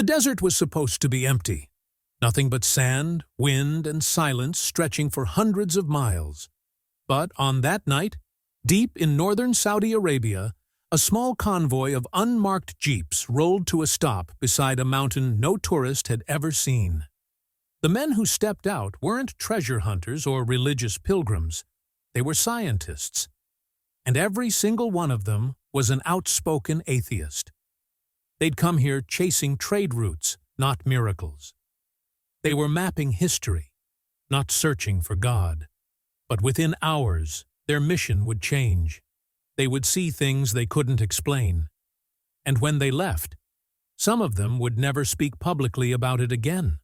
The desert was supposed to be empty. Nothing but sand, wind, and silence stretching for hundreds of miles. But on that night, deep in northern Saudi Arabia, a small convoy of unmarked jeeps rolled to a stop beside a mountain no tourist had ever seen. The men who stepped out weren't treasure hunters or religious pilgrims. They were scientists. And every single one of them was an outspoken atheist. They'd come here chasing trade routes, not miracles. They were mapping history, not searching for God. But within hours, their mission would change. They would see things they couldn't explain. And when they left, some of them would never speak publicly about it again.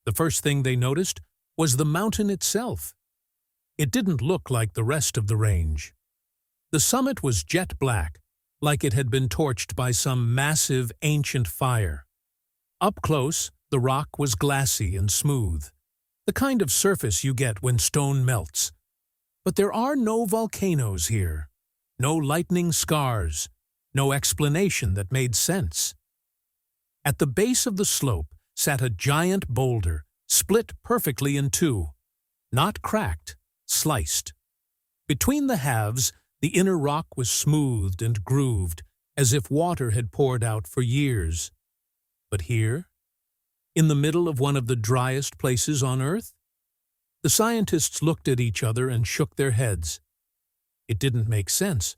The first thing they noticed was the mountain itself. It didn't look like the rest of the range. The summit was jet black, like it had been torched by some massive, ancient fire. Up close, the rock was glassy and smooth, the kind of surface you get when stone melts. But there are no volcanoes here, no lightning scars, no explanation that made sense. At the base of the slope sat a giant boulder, split perfectly in two, not cracked, sliced. Between the halves, the inner rock was smoothed and grooved, as if water had poured out for years. But here, in the middle of one of the driest places on Earth, the scientists looked at each other and shook their heads. It didn't make sense.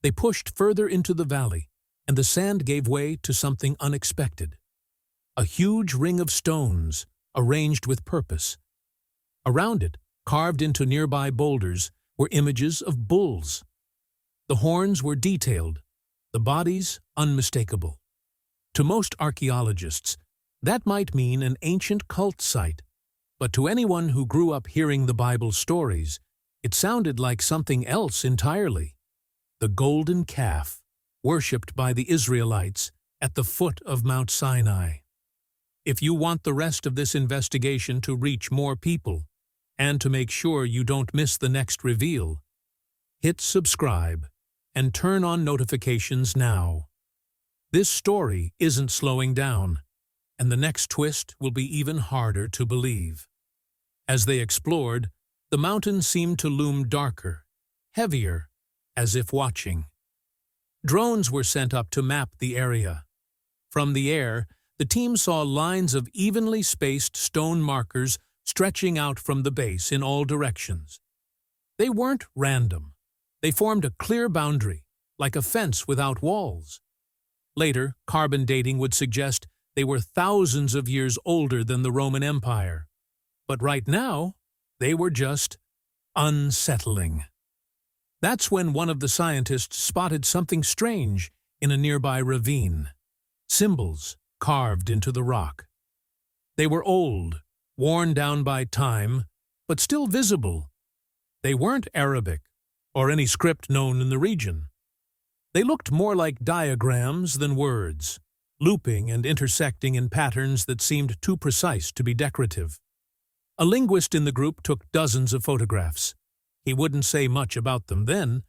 They pushed further into the valley, and the sand gave way to something unexpected. A huge ring of stones, arranged with purpose. Around it, carved into nearby boulders, were images of bulls. The horns were detailed, the bodies unmistakable. To most archaeologists, that might mean an ancient cult site, but to anyone who grew up hearing the Bible stories, it sounded like something else entirely. The golden calf, worshipped by the Israelites at the foot of Mount Sinai. If you want the rest of this investigation to reach more people, and to make sure you don't miss the next reveal, hit subscribe and turn on notifications now. This story isn't slowing down, and the next twist will be even harder to believe. As they explored, the mountain seemed to loom darker, heavier, as if watching. Drones were sent up to map the area. From the air, the team saw lines of evenly spaced stone markers stretching out from the base in all directions. They weren't random. They formed a clear boundary, like a fence without walls. Later, carbon dating would suggest they were thousands of years older than the Roman Empire. But right now, they were just unsettling. That's when one of the scientists spotted something strange in a nearby ravine. Symbols carved into the rock. They were old, worn down by time, but still visible. They weren't Arabic, or any script known in the region. They looked more like diagrams than words, looping and intersecting in patterns that seemed too precise to be decorative. A linguist in the group took dozens of photographs. He wouldn't say much about them then,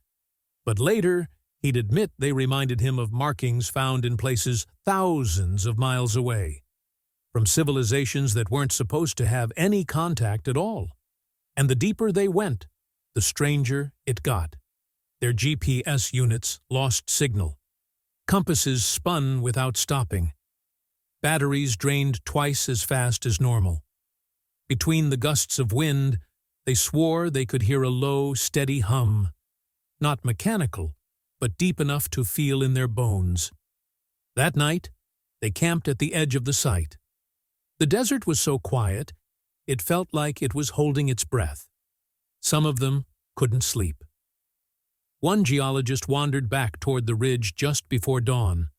but later he'd admit they reminded him of markings found in places thousands of miles away, from civilizations that weren't supposed to have any contact at all. And the deeper they went, the stranger it got. Their GPS units lost signal. Compasses spun without stopping. Batteries drained twice as fast as normal. Between the gusts of wind, they swore they could hear a low, steady hum. Not mechanical, but deep enough to feel in their bones. That night, they camped at the edge of the site. The desert was so quiet, it felt like it was holding its breath. Some of them couldn't sleep. One geologist wandered back toward the ridge just before dawn.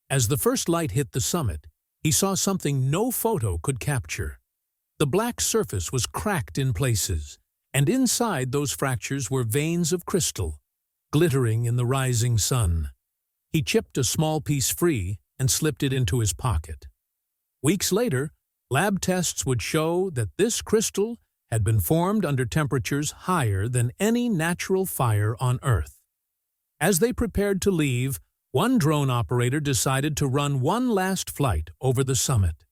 As the first light hit the summit, he saw something no photo could capture. The black surface was cracked in places, and inside those fractures were veins of crystal, glittering in the rising sun. He chipped a small piece free and slipped it into his pocket. Weeks later, lab tests would show that this crystal had been formed under temperatures higher than any natural fire on Earth. As they prepared to leave, One drone operator decided to run one last flight over the summit.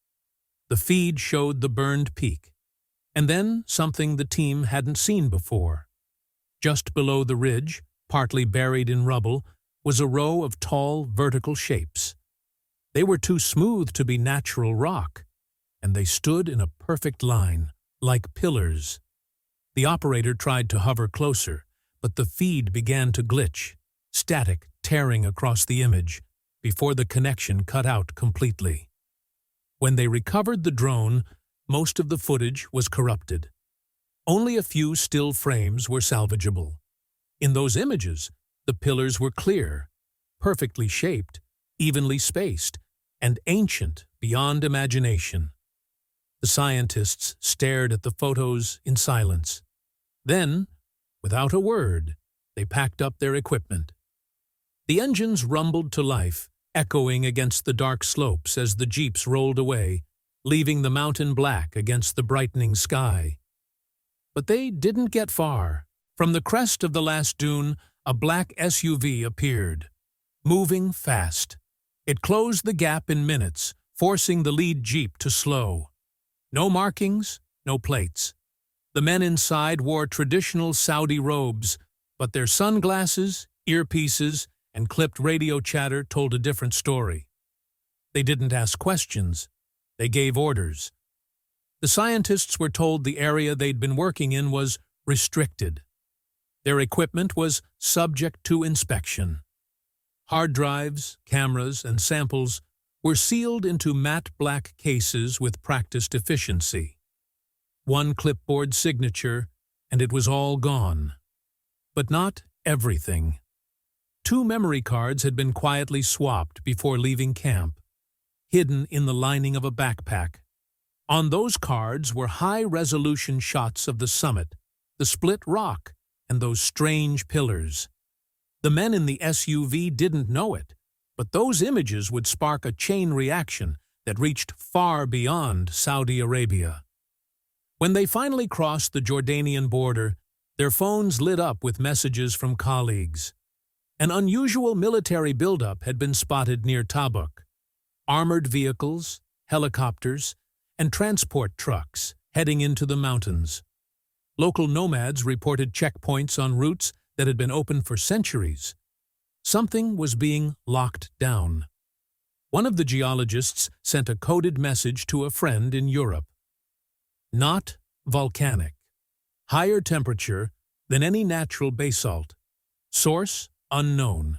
The feed showed the burned peak, and then something the team hadn't seen before. Just below the ridge, partly buried in rubble, was a row of tall, vertical shapes. They were too smooth to be natural rock, and they stood in a perfect line, like pillars. The operator tried to hover closer, but the feed began to glitch, static tearing across the image, before the connection cut out completely. When they recovered the drone, most of the footage was corrupted. Only a few still frames were salvageable. In those images, the pillars were clear, perfectly shaped, evenly spaced, and ancient beyond imagination. The scientists stared at the photos in silence. Then, without a word, they packed up their equipment. The engines rumbled to life, echoing against the dark slopes as the jeeps rolled away, leaving the mountain black against the brightening sky. But they didn't get far. From the crest of the last dune, a black SUV appeared, moving fast. It closed the gap in minutes, forcing the lead jeep to slow. No markings, no plates. The men inside wore traditional Saudi robes, but their sunglasses, earpieces, and clipped radio chatter told a different story. They didn't ask questions. They gave orders. The scientists were told the area they'd been working in was restricted. Their equipment was subject to inspection. Hard drives, cameras, and samples were sealed into matte black cases with practiced efficiency. One clipboard signature, and it was all gone. But not everything. 2 memory cards had been quietly swapped before leaving camp, hidden in the lining of a backpack. On those cards were high-resolution shots of the summit, the split rock, and those strange pillars. The men in the SUV didn't know it, but those images would spark a chain reaction that reached far beyond Saudi Arabia. When they finally crossed the Jordanian border, their phones lit up with messages from colleagues. An unusual military buildup had been spotted near Tabuk. Armored vehicles, helicopters, and transport trucks heading into the mountains. Local nomads reported checkpoints on routes that had been open for centuries. Something was being locked down. One of the geologists sent a coded message to a friend in Europe. Not volcanic. Higher temperature than any natural basalt. Source unknown.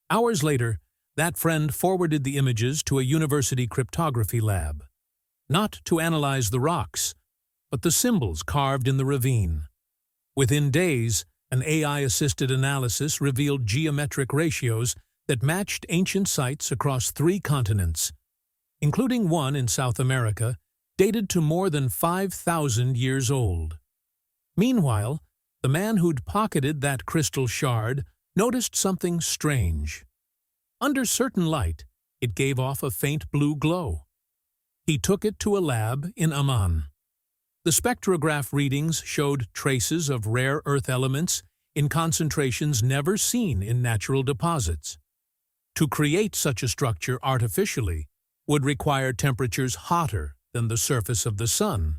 Hours later, that friend forwarded the images to a university cryptography lab. Not to analyze the rocks, but the symbols carved in the ravine. Within days, an AI-assisted analysis revealed geometric ratios that matched ancient sites across 3 continents, including one in South America, dated to more than 5,000 years old. Meanwhile, the man who'd pocketed that crystal shard noticed something strange. Under certain light, it gave off a faint blue glow. He took it to a lab in Amman. The spectrograph readings showed traces of rare earth elements in concentrations never seen in natural deposits. To create such a structure artificially would require temperatures hotter than the surface of the sun,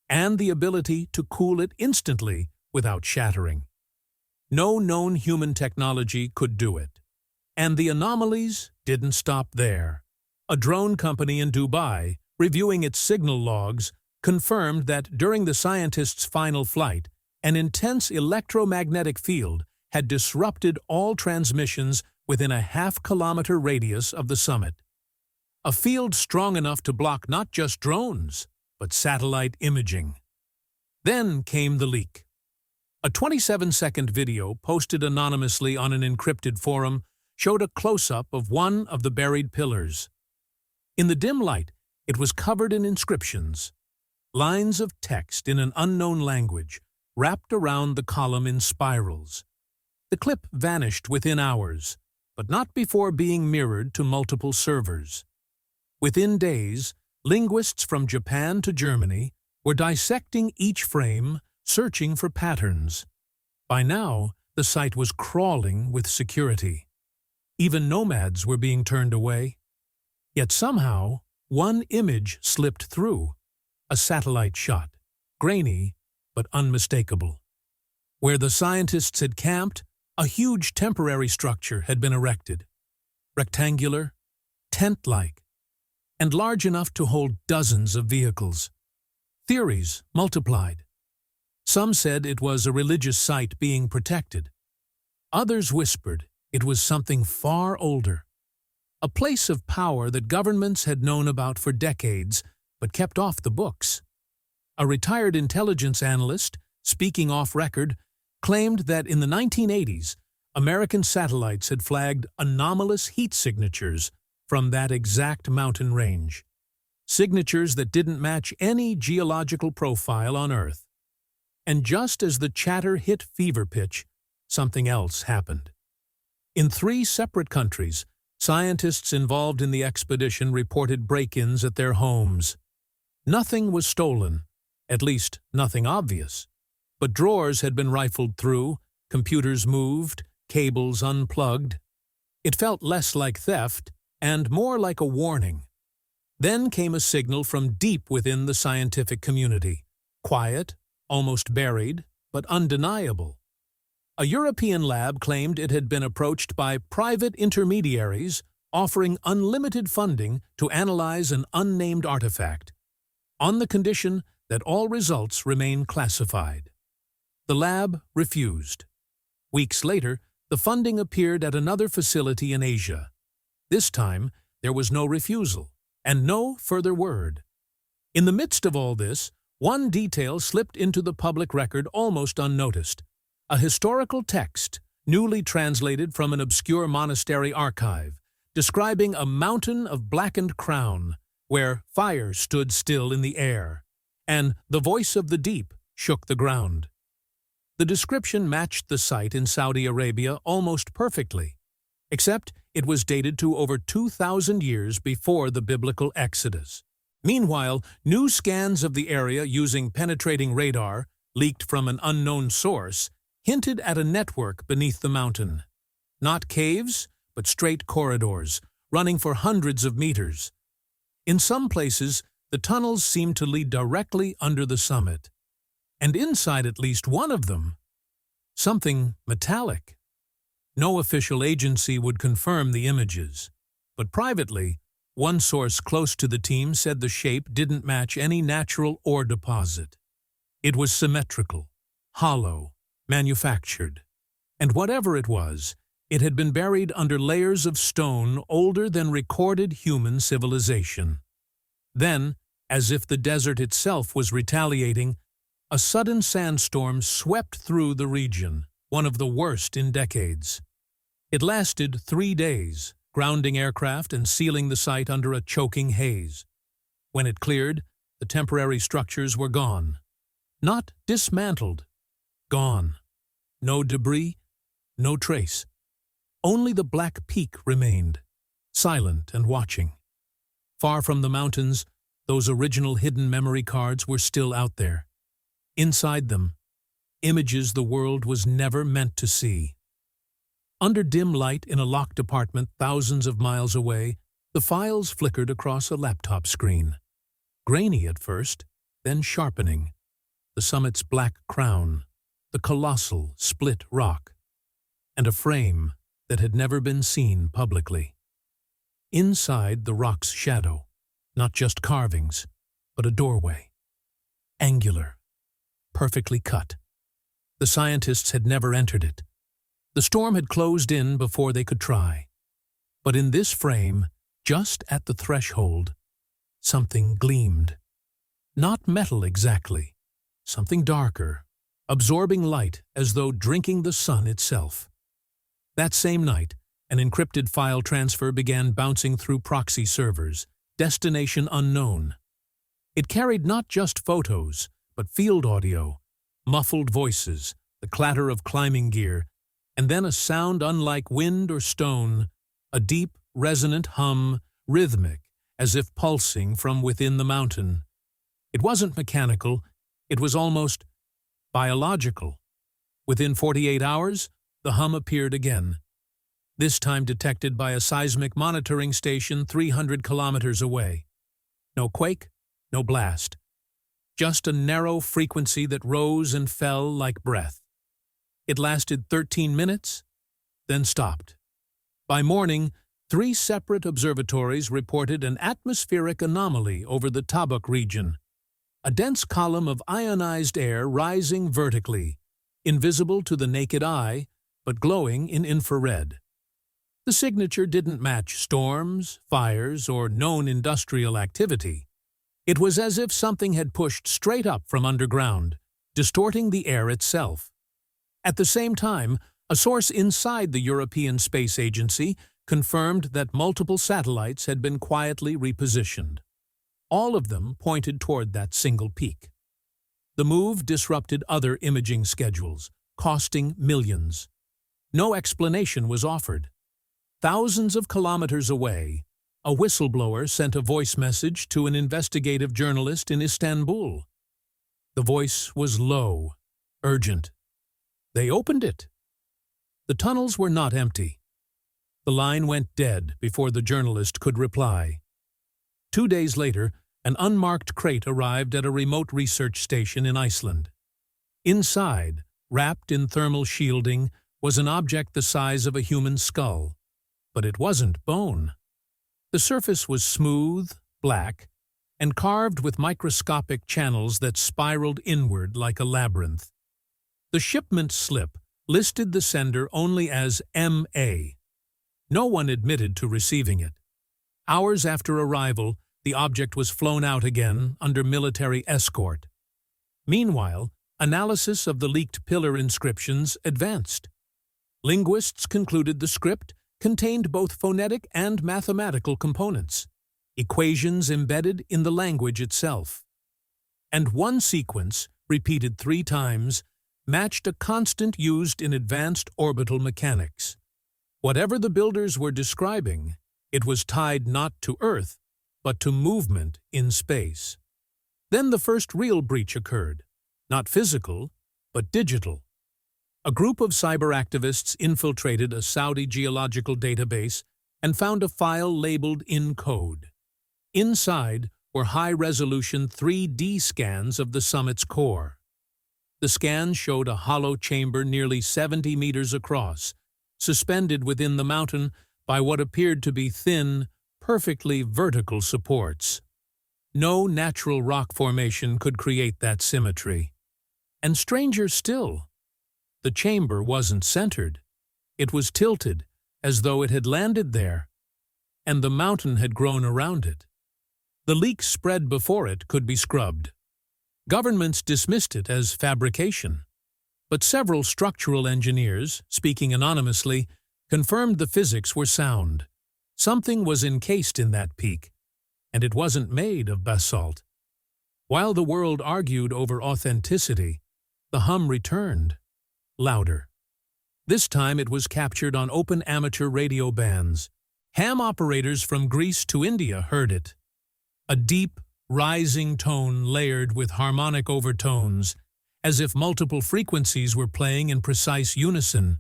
and the ability to cool it instantly without shattering. No known human technology could do it. And the anomalies didn't stop there. A drone company in Dubai, reviewing its signal logs, confirmed that during the scientists' final flight, an intense electromagnetic field had disrupted all transmissions within a half-kilometer radius of the summit. A field strong enough to block not just drones, but satellite imaging. Then came the leak. A 27-second video posted anonymously on an encrypted forum showed a close-up of one of the buried pillars. In the dim light, it was covered in inscriptions, lines of text in an unknown language, wrapped around the column in spirals. The clip vanished within hours, but not before being mirrored to multiple servers. Within days, linguists from Japan to Germany were dissecting each frame, searching for patterns. By now, the site was crawling with security. Even nomads were being turned away. Yet somehow, one image slipped through, a satellite shot, grainy but unmistakable. Where the scientists had camped, a huge temporary structure had been erected, rectangular, tent-like, and large enough to hold dozens of vehicles. Theories multiplied. Some said it was a religious site being protected. Others whispered it was something far older, a place of power that governments had known about for decades but kept off the books. A retired intelligence analyst, speaking off record, claimed that in the 1980s, American satellites had flagged anomalous heat signatures from that exact mountain range. Signatures that didn't match any geological profile on Earth. And just as the chatter hit fever pitch, something else happened. In 3 separate countries, scientists involved in the expedition reported break-ins at their homes. Nothing was stolen, at least nothing obvious, but drawers had been rifled through, computers moved, cables unplugged. It felt less like theft and more like a warning. Then came a signal from deep within the scientific community, quiet, almost buried, but undeniable. A European lab claimed it had been approached by private intermediaries offering unlimited funding to analyze an unnamed artifact, on the condition that all results remain classified. The lab refused. Weeks later, the funding appeared at another facility in Asia. This time, there was no refusal, and no further word. In the midst of all this, one detail slipped into the public record almost unnoticed. A historical text, newly translated from an obscure monastery archive, describing a mountain of blackened crown, where fire stood still in the air, and the voice of the deep shook the ground. The description matched the site in Saudi Arabia almost perfectly, except it was dated to over 2,000 years before the biblical Exodus. Meanwhile, new scans of the area using penetrating radar, leaked from an unknown source, hinted at a network beneath the mountain. Not caves, but straight corridors, running for hundreds of meters. In some places, the tunnels seemed to lead directly under the summit. And inside at least one of them, something metallic. No official agency would confirm the images, but privately, one source close to the team said the shape didn't match any natural ore deposit. It was symmetrical, hollow, manufactured, and whatever it was, it had been buried under layers of stone older than recorded human civilization. Then, as if the desert itself was retaliating, a sudden sandstorm swept through the region, one of the worst in decades. It lasted 3 days, grounding aircraft and sealing the site under a choking haze. When it cleared, the temporary structures were gone. Not dismantled, gone. No debris, no trace. Only the black peak remained, silent and watching. Far from the mountains, those original hidden memory cards were still out there. Inside them, images the world was never meant to see. Under dim light in a locked apartment thousands of miles away, the files flickered across a laptop screen. Grainy at first, then sharpening. The summit's black crown, the colossal split rock, and a frame that had never been seen publicly. Inside the rock's shadow, not just carvings, but a doorway. Angular, perfectly cut. The scientists had never entered it. The storm had closed in before they could try. But in this frame, just at the threshold, something gleamed. Not metal exactly, something darker, absorbing light as though drinking the sun itself. That same night, an encrypted file transfer began bouncing through proxy servers, destination unknown. It carried not just photos, but field audio, muffled voices, the clatter of climbing gear, and then a sound unlike wind or stone, a deep, resonant hum, rhythmic, as if pulsing from within the mountain. It wasn't mechanical, it was almost biological. Within 48 hours, the hum appeared again. this time detected by a seismic monitoring station 300 kilometers away. No quake, no blast. Just a narrow frequency that rose and fell like breath. It lasted 13 minutes, then stopped. By morning, 3 separate observatories reported an atmospheric anomaly over the Tabuk region, a dense column of ionized air rising vertically, invisible to the naked eye, but glowing in infrared. The signature didn't match storms, fires, or known industrial activity. It was as if something had pushed straight up from underground, distorting the air itself. At the same time, a source inside the European Space Agency confirmed that multiple satellites had been quietly repositioned. All of them pointed toward that single peak. The move disrupted other imaging schedules, costing millions. No explanation was offered. Thousands of kilometers away, a whistleblower sent a voice message to an investigative journalist in Istanbul. The voice was low, urgent. They opened it. The tunnels were not empty. The line went dead before the journalist could reply. 2 days later, an unmarked crate arrived at a remote research station in Iceland. Inside, wrapped in thermal shielding, was an object the size of a human skull. But it wasn't bone. The surface was smooth, black, and carved with microscopic channels that spiraled inward like a labyrinth. The shipment slip listed the sender only as M.A. No one admitted to receiving it. Hours after arrival, the object was flown out again under military escort. Meanwhile, analysis of the leaked pillar inscriptions advanced. Linguists concluded the script contained both phonetic and mathematical components, equations embedded in the language itself. And one sequence, repeated 3 times, matched a constant used in advanced orbital mechanics. Whatever the builders were describing, it was tied not to Earth, but to movement in space. Then the first real breach occurred, not physical, but digital. A group of cyber activists infiltrated a Saudi geological database and found a file labeled in code. Inside were high-resolution 3D scans of the summit's core. The scans showed a hollow chamber nearly 70 meters across, suspended within the mountain by what appeared to be thin, perfectly vertical supports. No natural rock formation could create that symmetry. And stranger still, the chamber wasn't centered. It was tilted, as though it had landed there, and the mountain had grown around it. The leak spread before it could be scrubbed. Governments dismissed it as fabrication, but several structural engineers, speaking anonymously, confirmed the physics were sound. Something was encased in that peak, and it wasn't made of basalt. While the world argued over authenticity, the hum returned, louder. This time it was captured on open amateur radio bands. Ham operators from Greece to India heard it. A deep, rising tone layered with harmonic overtones, as if multiple frequencies were playing in precise unison.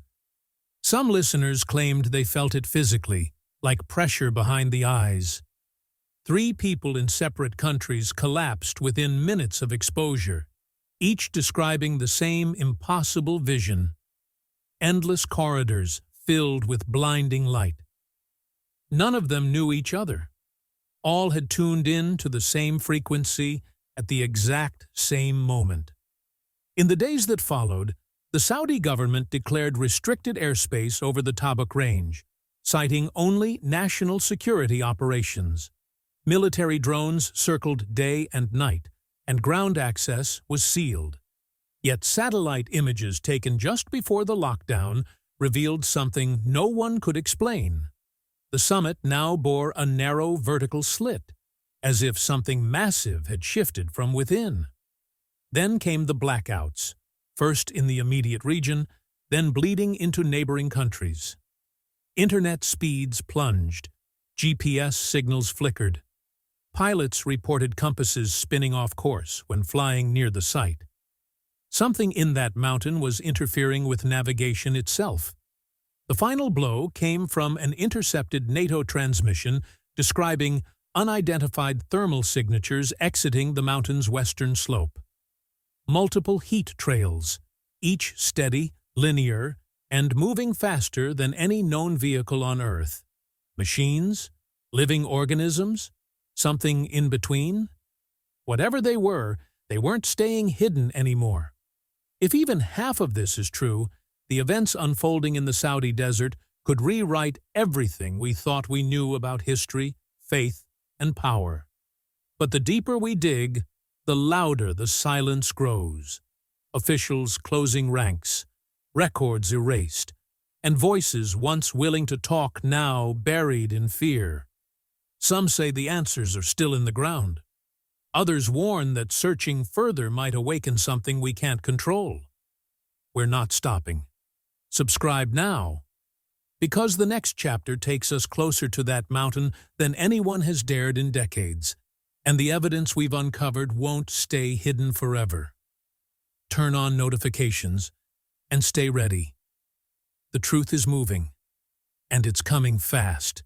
Some listeners claimed they felt it physically, like pressure behind the eyes. 3 people in separate countries collapsed within minutes of exposure, each describing the same impossible vision. Endless corridors filled with blinding light. None of them knew each other. All had tuned in to the same frequency at the exact same moment. In the days that followed, the Saudi government declared restricted airspace over the Tabuk Range, citing only national security operations. Military drones circled day and night, and ground access was sealed. Yet satellite images taken just before the lockdown revealed something no one could explain. The summit now bore a narrow vertical slit, as if something massive had shifted from within. Then came the blackouts, first in the immediate region, then bleeding into neighboring countries. Internet speeds plunged, GPS signals flickered. Pilots reported compasses spinning off course when flying near the site. Something in that mountain was interfering with navigation itself. The final blow came from an intercepted NATO transmission describing unidentified thermal signatures exiting the mountain's western slope. Multiple heat trails, each steady, linear, and moving faster than any known vehicle on Earth. Machines? Living organisms? Something in between? Whatever they weren't staying hidden anymore. If even half of this is true, the events unfolding in the Saudi desert could rewrite everything we thought we knew about history, faith, and power. But the deeper we dig, the louder the silence grows. Officials closing ranks, records erased, and voices once willing to talk now buried in fear. Some say the answers are still in the ground. Others warn that searching further might awaken something we can't control. We're not stopping. Subscribe now, because the next chapter takes us closer to that mountain than anyone has dared in decades, and the evidence we've uncovered won't stay hidden forever. Turn on notifications and stay ready. The truth is moving, and it's coming fast.